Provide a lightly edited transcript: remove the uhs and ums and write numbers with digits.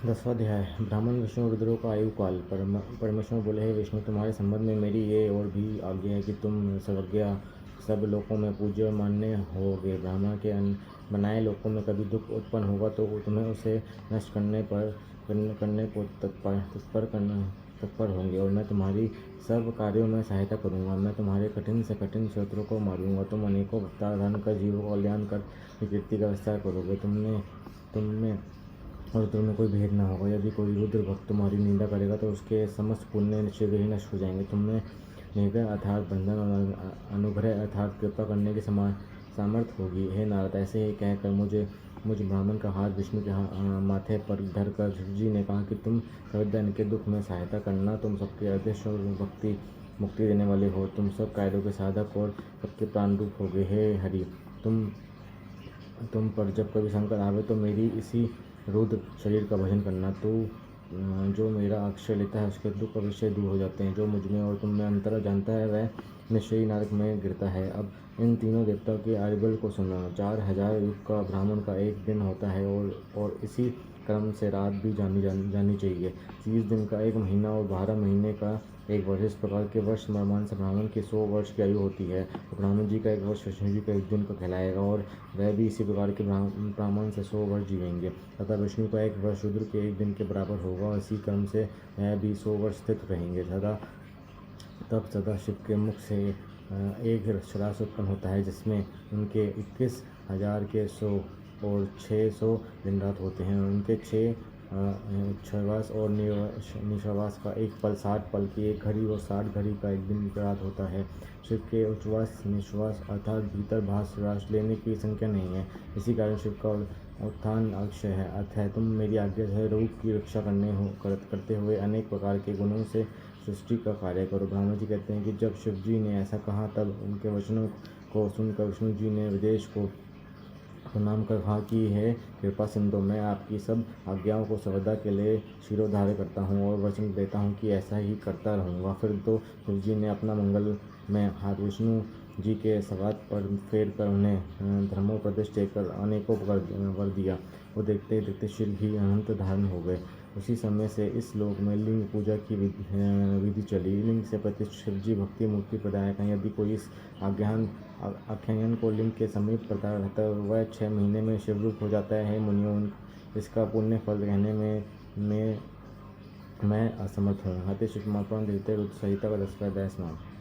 10वां अध्याय। ब्राह्मण विष्णु रुद्रों का आयु काल। परमेश्वर बोले, हे विष्णु, तुम्हारे संबंध में मेरी ये और भी आज्ञा है कि तुम सर्वज्ञ, सब लोकों में पूज्य मान्य होगे। ब्राह्मण के बनाए लोकों में कभी दुख उत्पन्न होगा तो तुम्हें उसे नष्ट करने को तत्पर होंगे, और मैं तुम्हारी सर्व कार्यों में सहायता करूंगा। मैं तुम्हारे कठिन से कठिन शत्रुओं को मारूंगा। तुम अनेकों अवतार धारण कर जीवों को कल्याण कर कीर्ति का विस्तार करोगे। तुम्हें कोई भेद न होगा। यदि कोई रुद्र भक्त तुम्हारी निंदा करेगा तो उसके समस्त पुण्य शीघ्र ही नष्ट हो जाएंगे। तुमने निग्रह अर्थात बंधन और अनुग्रह अर्थात कृपा करने की सामर्थ्य होगी। हे नारद, ऐसे ही कहकर मुझ ब्राह्मण का हाथ विष्णु के माथे पर धरकर शिव जी ने कहा कि तुम सर्वदा इनके दुख में सहायता करना। तुम सबके अदृश्य और मुक्ति देने वाले हो। तुम सब कार्यों के साधक और सबके प्राण रूप होगे। हे हरि, तुम पर जब कभी संकट आवे तो मेरी इसी रुद्र शरीर का भजन करना। तो जो मेरा आश्रय लेता है उसके दुख अवश्य दूर हो जाते हैं। जो मुझ में और तुम में अंतर जानता है वह निश्चय ही नरक में गिरता है। अब इन तीनों देवताओं के आयुर्बल को सुनो। 4000 युग का ब्राह्मण का एक दिन होता है, और इसी क्रम से रात भी जानी चाहिए। 30 दिन का एक महीना और 12 महीने का एक वर्ष। इस प्रकार के वर्ष प्रमाण से ब्राह्मण की 100 वर्ष की आयु होती है। तो ब्राह्मण जी का एक वर्ष विष्णु जी का एक दिन का कहलाएगा, और वह भी इसी प्रकार के प्रमाण से 100 वर्ष जीवेंगे। तथा विष्णु का एक वर्ष रुद्र के एक दिन के बराबर होगा, और इसी क्रम से वह भी 100 वर्ष स्थित रहेंगे। तब सदा शिव के मुख से एक राक्षस उत्पन्न होता है, जिसमें उनके 21,000 के 100 और 600 दिन रात होते हैं। उनके 6 छवास और निश्वास का एक पल, 60 पल की एक घड़ी और 60 घड़ी का एक दिन रात होता है। शिव के उच्छ्वास निश्वास अर्थात भीतर भास श्वास लेने की संख्या नहीं है। इसी कारण शिव का उत्थान अक्षय है। अर्थ है, तुम मेरी आज्ञा से रूप की रक्षा करते हुए अनेक प्रकार के गुणों से सृष्टि का कार्य करो। ब्रह्मा जी कहते हैं कि जब शिव जी ने ऐसा कहा तब उनके वचनों को सुनकर विष्णु जी ने विदेश को प्रणाम कर कहा कि हे कृपा सिंधु, मैं आपकी सब आज्ञाओं को सर्वदा के लिए शिरोधार्य करता हूँ और वचन देता हूँ कि ऐसा ही करता रहूँगा। फिर तो शिव जी ने अपना मंगल में हाथ विष्णु जी के सवाद पर फेर कर उन्हें धर्मोपदेश देकर अनेकों वर दिया। वो देखते देखते शीघ्र ही अनंत धारण हो गए। उसी समय से इस लोक में लिंग पूजा की विधि चली। लिंग से प्रतिष्ठित शिव जी भक्ति मूर्ति प्रदायक हैं। यदि कोई इस आख्यान को लिंग के समीप करता रहता है वह 6 महीने में शिवरूप हो जाता है। मुनियों, इसका पुण्य फल कहने में मैं असमर्थ हूँ। अति शिव महापुराण रुद्र संहिता का 10वां अध्याय समाप्त।